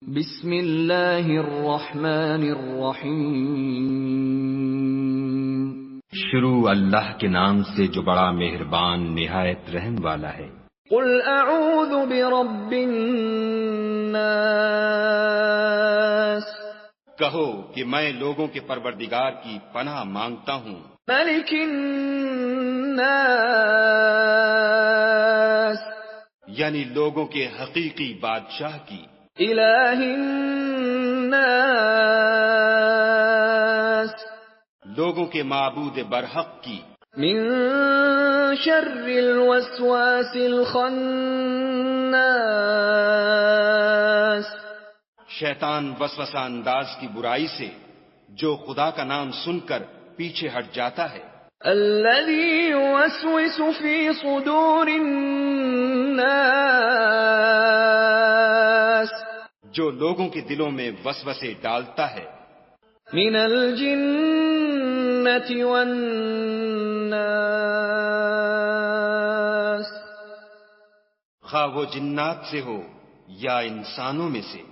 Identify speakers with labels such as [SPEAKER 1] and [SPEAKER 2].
[SPEAKER 1] بسم اللہ الرحمن الرحیم۔
[SPEAKER 2] شروع اللہ کے نام سے جو بڑا مہربان نہایت رحم والا ہے۔
[SPEAKER 1] قل اعوذ برب الناس،
[SPEAKER 3] کہو کہ میں لوگوں کے پروردگار کی پناہ مانگتا ہوں،
[SPEAKER 1] ملک الناس،
[SPEAKER 3] یعنی لوگوں کے حقیقی بادشاہ کی،
[SPEAKER 1] الہ الناس،
[SPEAKER 3] لوگوں کے معبود برحق کی،
[SPEAKER 1] من شر الوسواس الخناس،
[SPEAKER 3] شیطان وسوسہ انداز کی برائی سے جو خدا کا نام سن کر پیچھے ہٹ جاتا ہے،
[SPEAKER 1] الذي يوسوس في صدور الناس،
[SPEAKER 3] جو لوگوں کے دلوں میں وسوسے ڈالتا ہے،
[SPEAKER 1] من الجنة والناس،
[SPEAKER 3] خواہ وہ جنات سے ہو یا انسانوں میں سے۔